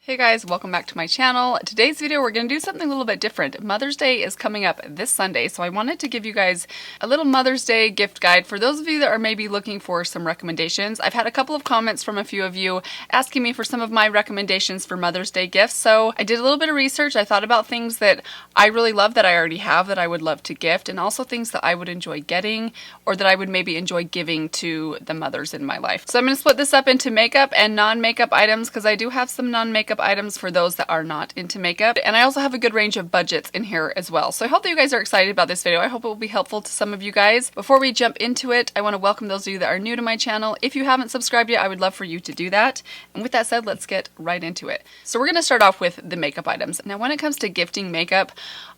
Hey guys, welcome back to my channel. Today's video we're going to do something a little bit different. Mother's Day is coming up this Sunday, so I wanted to give you guys a little Mother's Day gift guide for those of you that are maybe looking for some recommendations. I've had a couple of comments from a few of you asking me for some of my recommendations for Mother's Day gifts, so I did a little bit of research. I thought about things that I really love that I already have that I would love to gift, and also things that I would enjoy getting or that I would maybe enjoy giving to the mothers in my life. So I'm going to split this up into makeup and non-makeup items because I do have some non-makeup items for those that are not into makeup, and I also have a good range of budgets in here as well. So I hope that you guys are excited about this video. I hope it will be helpful to some of you guys. Before we jump into it, I want to welcome those of you that are new to my channel. If you haven't subscribed yet, I would love for you to do that. And with that said, let's get right into it. So we're going to start off with the makeup items. Now when it comes to gifting makeup,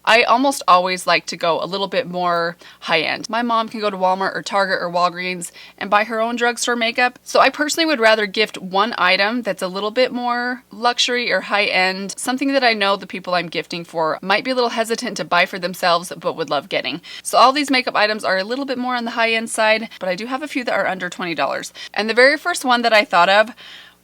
I almost always like to go a little bit more high-end. My mom can go to Walmart or Target or Walgreens and buy her own drugstore makeup. So I personally would rather gift one item that's a little bit more luxury or high-end, something that I know the people I'm gifting for might be a little hesitant to buy for themselves but would love getting. So all these makeup items are a little bit more on the high-end side, but I do have a few that are under $20. And the very first one that I thought of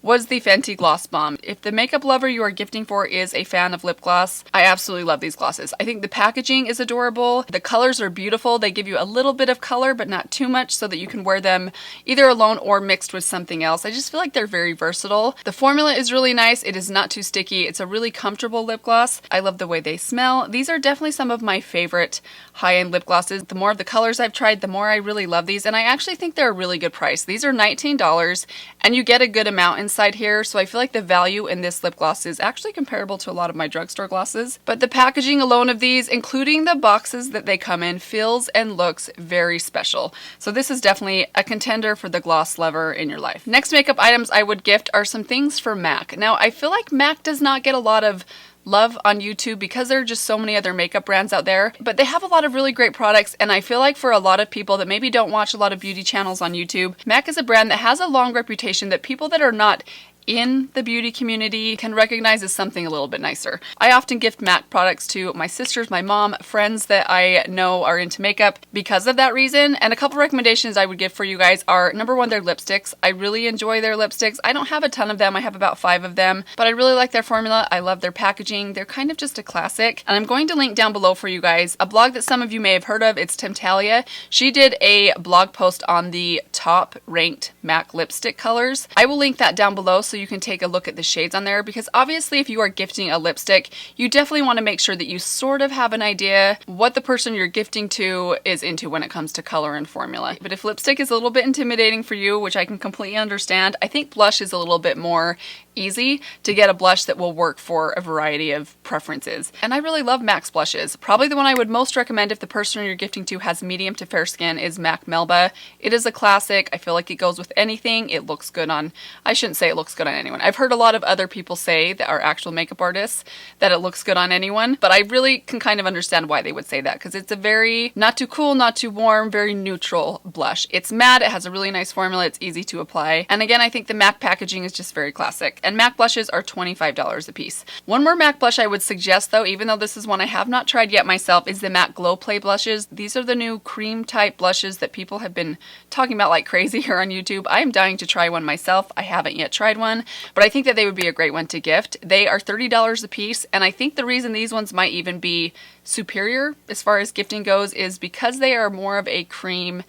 was the Fenty Gloss Bomb. If the makeup lover you are gifting for is a fan of lip gloss, I absolutely love these glosses. I think the packaging is adorable. The colors are beautiful. They give you a little bit of color, but not too much, so that you can wear them either alone or mixed with something else. I just feel like they're very versatile. The formula is really nice. It is not too sticky. It's a really comfortable lip gloss. I love the way they smell. These are definitely some of my favorite high-end lip glosses. The more of the colors I've tried, the more I really love these, and I actually think they're a really good price. These are $19, and you get a good amount inside here, so I feel like the value in this lip gloss is actually comparable to a lot of my drugstore glosses. But the packaging alone of these, including the boxes that they come in, feels and looks very special. So this is definitely a contender for the gloss lover in your life. Next makeup items I would gift are some things for MAC. Now I feel like MAC does not get a lot of love on YouTube because there are just so many other makeup brands out there, but they have a lot of really great products, and I feel like for a lot of people that maybe don't watch a lot of beauty channels on YouTube, MAC is a brand that has a long reputation that people that are not in the beauty community can recognize as something a little bit nicer. I often gift MAC products to my sisters, my mom, friends that I know are into makeup because of that reason. And a couple recommendations I would give for you guys are, number one, their lipsticks. I really enjoy their lipsticks. I don't have a ton of them. I have about 5 of them, but I really like their formula. I love their packaging. They're kind of just a classic. And I'm going to link down below for you guys a blog that some of you may have heard of. It's Talia. She did a blog post on the top ranked MAC lipstick colors. I will link that down below so you can take a look at the shades on there, because obviously if you are gifting a lipstick, you definitely want to make sure that you sort of have an idea what the person you're gifting to is into when it comes to color and formula. But if lipstick is a little bit intimidating for you, which I can completely understand, I think blush is a little bit more easy to get a blush that will work for a variety of preferences. And I really love MAC's blushes. Probably the one I would most recommend if the person you're gifting to has medium to fair skin is MAC Melba. It is a classic. I feel like it goes with anything. It looks good on, I shouldn't say it looks good on anyone. I've heard a lot of other people say that are actual makeup artists that it looks good on anyone, but I really can kind of understand why they would say that, because it's a very not too cool, not too warm, very neutral blush. It's matte, it has a really nice formula, it's easy to apply. And again, I think the MAC packaging is just very classic. And MAC blushes are $25 a piece. One more MAC blush I would suggest though, even though this is one I have not tried yet myself, is the MAC Glow Play blushes. These are the new cream type blushes that people have been talking about like crazy here on YouTube. I am dying to try one myself. I haven't yet tried one, but I think that they would be a great one to gift. They are $30 a piece, and I think the reason these ones might even be superior as far as gifting goes is because they are more of a cream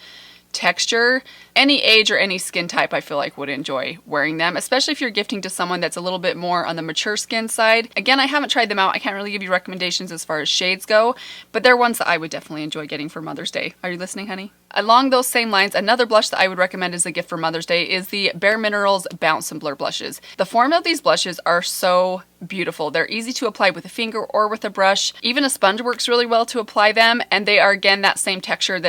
texture. Any age or any skin type I feel like would enjoy wearing them, especially if you're gifting to someone that's a little bit more on the mature skin side. Again, I haven't tried them out. I can't really give you recommendations as far as shades go, but they're ones that I would definitely enjoy getting for Mother's Day. Are you listening, honey? Along those same lines, another blush that I would recommend as a gift for Mother's Day is the Bare Minerals Bounce and Blur blushes. The formula of these blushes are so beautiful. They're easy to apply with a finger or with a brush. Even a sponge works really well to apply them, and they are again that same texture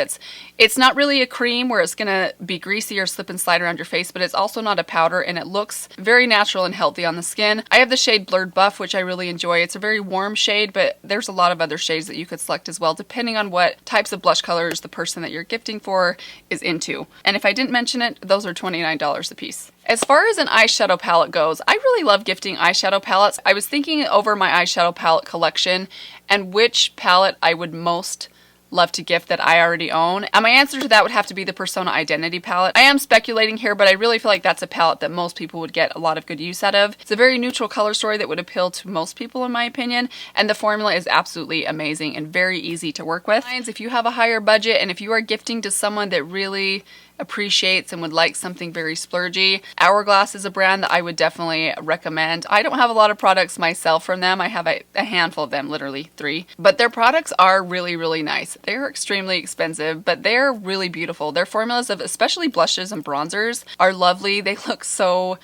it's not really a cream where it's gonna be greasy or slip and slide around your face, but it's also not a powder, and it looks very natural and healthy on the skin. I have the shade Blurred Buff, which I really enjoy. It's a very warm shade, but there's a lot of other shades that you could select as well, depending on what types of blush colors the person that you're gifting for is into. And if I didn't mention it, those are $29 a piece. As far as an eyeshadow palette goes, I really love gifting eyeshadow palettes. I was thinking over my eyeshadow palette collection and which palette I would most love to gift that I already own? And my answer to that would have to be the Persona Identity palette. I am speculating here, but I really feel like that's a palette that most people would get a lot of good use out of. It's a very neutral color story that would appeal to most people in my opinion, and the formula is absolutely amazing and very easy to work with. If you have a higher budget and if you are gifting to someone that really appreciates and would like something very splurgy, Hourglass is a brand that I would definitely recommend. I don't have a lot of products myself from them. I have a handful of them, literally 3. But their products are really, really nice. They're extremely expensive, but they're really beautiful. Their formulas of especially blushes and bronzers are lovely. They look so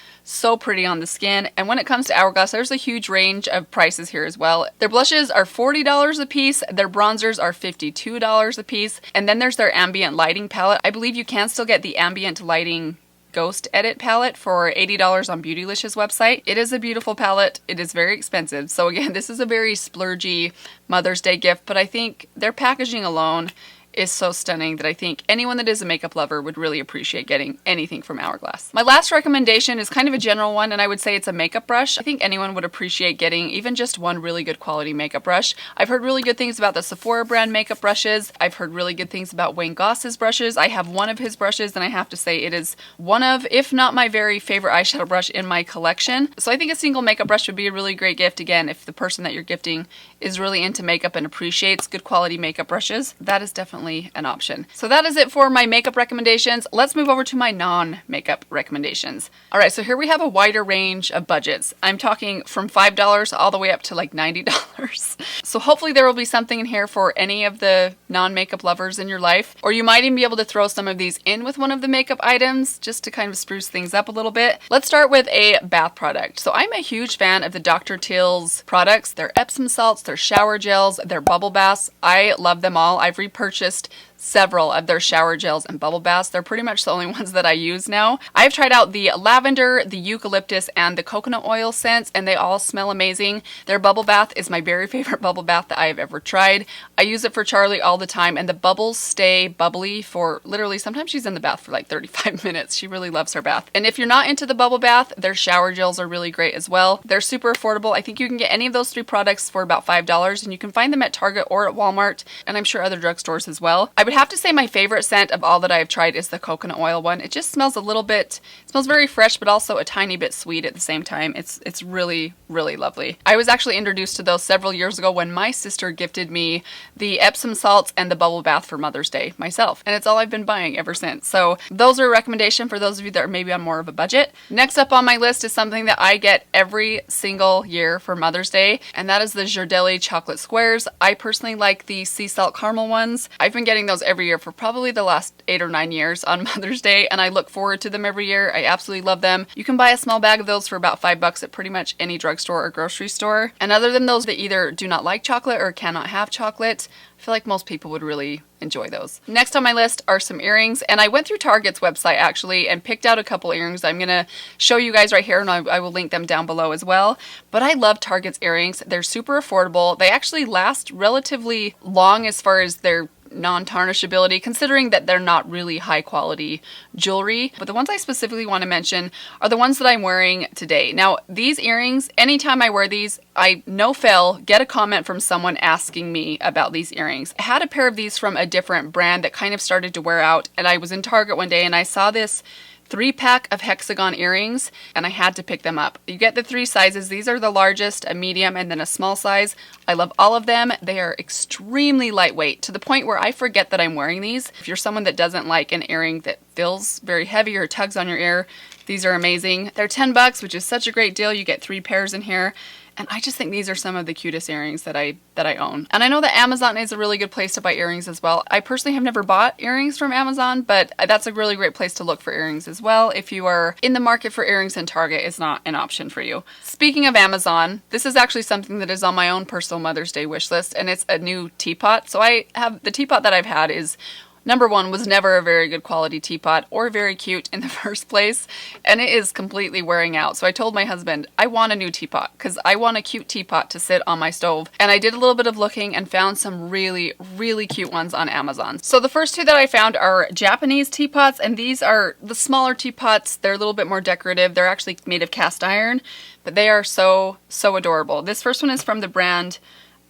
pretty on the skin. And when it comes to Hourglass, there's a huge range of prices here as well. Their blushes are $40 a piece. Their bronzers are $52 a piece. And then there's their ambient lighting palette. I believe you can still get the ambient lighting Ghost Edit palette for $80 on Beautylicious website. It is a beautiful palette. It is very expensive. So again, this is a very splurgy Mother's Day gift, but I think their packaging alone is so stunning that I think anyone that is a makeup lover would really appreciate getting anything from Hourglass. My last recommendation is kind of a general one, and I would say it's a makeup brush. I think anyone would appreciate getting even just one really good quality makeup brush. I've heard really good things about the Sephora brand makeup brushes. I've heard really good things about Wayne Goss's brushes. I have one of his brushes, and I have to say it is one of, if not my very favorite eyeshadow brush in my collection. So I think a single makeup brush would be a really great gift. Again, if the person that you're gifting is really into makeup and appreciates good quality makeup brushes, that is definitely an option. So that is it for my makeup recommendations. Let's move over to my non-makeup recommendations. All right, so here we have a wider range of budgets. I'm talking from $5 all the way up to like $90. So hopefully there will be something in here for any of the non-makeup lovers in your life, or you might even be able to throw some of these in with one of the makeup items just to kind of spruce things up a little bit. Let's start with a bath product. So I'm a huge fan of the Dr. Teal's products. Their Epsom salts, their shower gels, their bubble baths. I love them all. I've repurchased several of their shower gels and bubble baths. They're pretty much the only ones that I use now. I've tried out the lavender, the eucalyptus, and the coconut oil scents, and they all smell amazing. Their bubble bath is my very favorite bubble bath that I have ever tried. I use it for Charlie all the time, and the bubbles stay bubbly for literally, sometimes she's in the bath for like 35 minutes. She really loves her bath. And if you're not into the bubble bath, their shower gels are really great as well. They're super affordable. I think you can get any of those 3 products for about $5, and you can find them at Target or at Walmart, and I'm sure other drugstores as well. I would have to say my favorite scent of all that I've tried is the coconut oil one. It just smells a little bit, it smells very fresh, but also a tiny bit sweet at the same time. It's really, really lovely. I was actually introduced to those several years ago when my sister gifted me the Epsom salts and the bubble bath for Mother's Day myself, and it's all I've been buying ever since. So those are a recommendation for those of you that are maybe on more of a budget. Next up on my list is something that I get every single year for Mother's Day, and that is the Deli chocolate squares. I personally like the sea salt caramel ones. I've been getting those every year for probably the last 8 or 9 years on Mother's Day, and I look forward to them every year. I absolutely love them. You can buy a small bag of those for about $5 at pretty much any drugstore or grocery store. And other than those that either do not like chocolate or cannot have chocolate, I feel like most people would really enjoy those. Next on my list are some earrings, and I went through Target's website actually and picked out a couple earrings I'm gonna show you guys right here, and I will link them down below as well. But I love Target's earrings. They're super affordable. They actually last relatively long as far as their non-tarnishability, considering that they're not really high quality jewelry. But the ones I specifically want to mention are the ones that I'm wearing today. Now, these earrings, anytime I wear these, I no fail get a comment from someone asking me about these earrings. I had a pair of these from a different brand that kind of started to wear out, and I was in Target one day and I saw this 3-pack of hexagon earrings, and I had to pick them up. You get the 3 sizes. These are the largest, a medium, and then a small size. I love all of them. They are extremely lightweight to the point where I forget that I'm wearing these. If you're someone that doesn't like an earring that feels very heavy or tugs on your ear, these are amazing. They're $10, which is such a great deal. You get 3 pairs in here. And I just think these are some of the cutest earrings that I own. And I know that Amazon is a really good place to buy earrings as well. I personally have never bought earrings from Amazon, but that's a really great place to look for earrings as well. If you are in the market for earrings and Target is not an option for you. Speaking of Amazon, this is actually something that is on my own personal Mother's Day wish list, and it's a new teapot. So I have, the teapot that I've had is, number one, was never a very good quality teapot or very cute in the first place, and it is completely wearing out. So I told my husband, I want a new teapot because I want a cute teapot to sit on my stove. And I did a little bit of looking and found some really, really cute ones on Amazon. So the first 2 that I found are Japanese teapots, and these are the smaller teapots. They're a little bit more decorative. They're actually made of cast iron, but they are so, so adorable. This first one is from the brand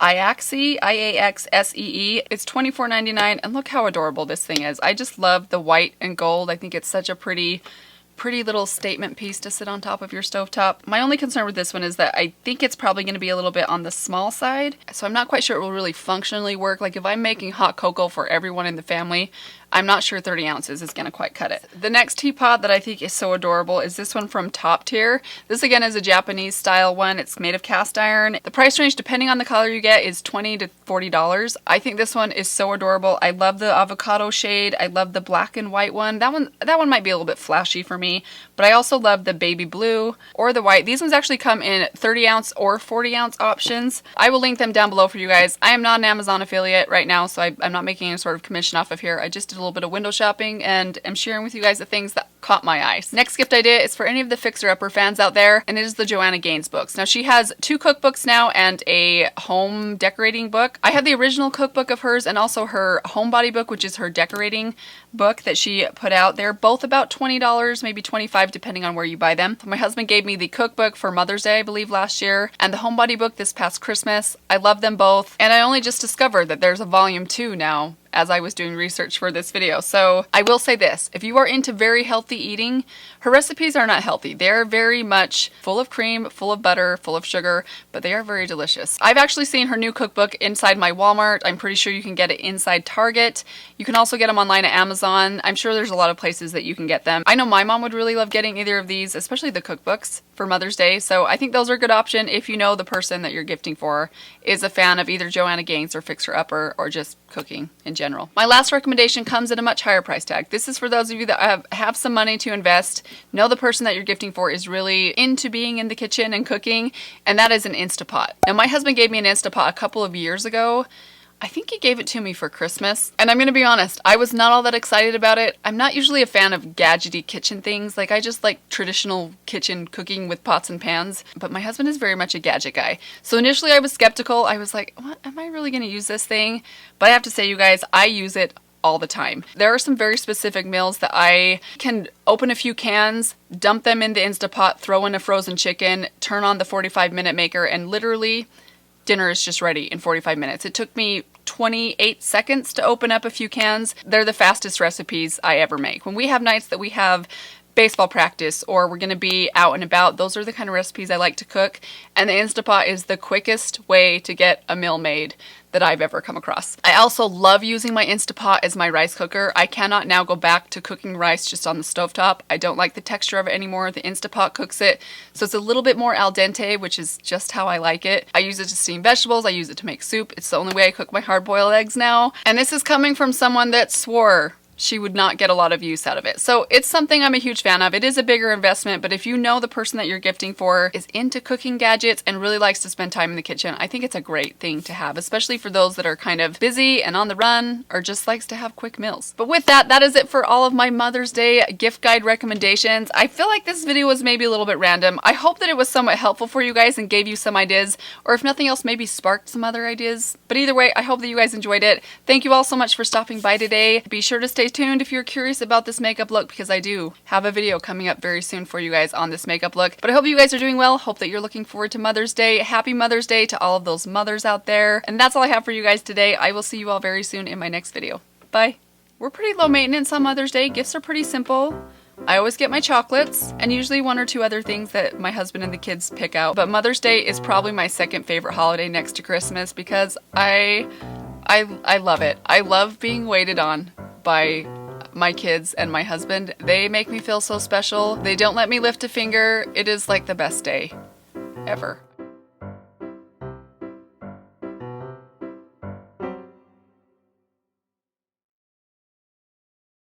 Iaxsee, Iaxsee. It's $24.99, and look how adorable this thing is. I just love the white and gold. I think it's such a pretty little statement piece to sit on top of your stovetop. My only concern with this one is that I think it's probably going to be a little bit on the small side, so I'm not quite sure it will really functionally work. Like if I'm making hot cocoa for everyone in the family, I'm not sure 30 ounces is going to quite cut it. The next teapot that I think is so adorable is this one from Top Tier. This again is a Japanese style one. It's made of cast iron. The price range, depending on the color you get, is $20 to $40. I think this one is so adorable. I love the avocado shade. I love the black and white one. That one might be a little bit flashy for me, but I also love the baby blue or the white. These ones actually come in 30 ounce or 40 ounce options. I will link them down below for you guys. I am not an Amazon affiliate right now, so I'm not making any sort of commission off of here. I just did a little bit of window shopping and am sharing with you guys the things that caught my eyes. Next gift idea is for any of the Fixer Upper fans out there, and it is the Joanna Gaines books. Now she has 2 cookbooks now and a home decorating book. I have the original cookbook of hers and also her homebody book, which is her decorating book that she put out. They're both about $20, maybe $25 depending on where you buy them. My husband gave me the cookbook for Mother's Day, I believe last year, and the homebody book this past Christmas. I love them both, and I only just discovered that there's a volume 2 now as I was doing research for this video. So I will say this, if you are into very healthy eating, her recipes are not healthy. They're very much full of cream, full of butter, full of sugar, but they are very delicious. I've actually seen her new cookbook inside my Walmart. I'm pretty sure you can get it inside Target. You can also get them online at Amazon. I'm sure there's a lot of places that you can get them. I know my mom would really love getting either of these, especially the cookbooks for Mother's Day. So I think those are a good option if you know the person that you're gifting for is a fan of either Joanna Gaines or Fixer Upper or just cooking in general. My last recommendation comes at a much higher price tag. This is for those of you that have some money to invest, know the person that you're gifting for is really into being in the kitchen and cooking, and that is an Insta Pot. Now my husband gave me an Insta Pot a couple of years ago. I think he gave it to me for Christmas, and I'm gonna be honest, I was not all that excited about it. I'm not usually a fan of gadgety kitchen things. Like, I just like traditional kitchen cooking with pots and pans, but my husband is very much a gadget guy. So initially I was skeptical. I was like, what, am I really gonna use this thing? But I have to say, you guys, I use it all the time. There are some very specific meals that I can open a few cans, dump them in the Insta Pot, throw in a frozen chicken, turn on the 45-minute maker, and literally dinner is just ready in 45 minutes. It took me 28 seconds to open up a few cans. They're the fastest recipes I ever make. When we have nights that we have baseball practice or we're gonna be out and about, those are the kind of recipes I like to cook, and the Insta Pot is the quickest way to get a meal made that I've ever come across. I also love using my Insta Pot as my rice cooker. I cannot now go back to cooking rice just on the stovetop. I don't like the texture of it anymore. The Insta Pot cooks it, so it's a little bit more al dente, which is just how I like it. I use it to steam vegetables. I use it to make soup. It's the only way I cook my hard-boiled eggs now. And this is coming from someone that swore she would not get a lot of use out of it. So it's something I'm a huge fan of. It is a bigger investment, but if you know the person that you're gifting for is into cooking gadgets and really likes to spend time in the kitchen, I think it's a great thing to have, especially for those that are kind of busy and on the run or just likes to have quick meals. But with that, that is it for all of my Mother's Day gift guide recommendations. I feel like this video was maybe a little bit random. I hope that it was somewhat helpful for you guys and gave you some ideas, or if nothing else, maybe sparked some other ideas. But either way, I hope that you guys enjoyed it. Thank you all so much for stopping by today. Be sure to stay tuned if you're curious about this makeup look, because I do have a video coming up very soon for you guys on this makeup look. But I hope you guys are doing well. Hope that you're looking forward to Mother's Day. Happy Mother's Day to all of those mothers out there. And that's all I have for you guys today. I will see you all very soon in my next video. Bye. We're pretty low maintenance on Mother's Day. Gifts are pretty simple. I always get my chocolates and usually 1 or 2 other things that my husband and the kids pick out. But Mother's Day is probably my second favorite holiday next to Christmas because I love it. I love being waited on by my kids and my husband. They make me feel so special. They don't let me lift a finger. It is like the best day ever.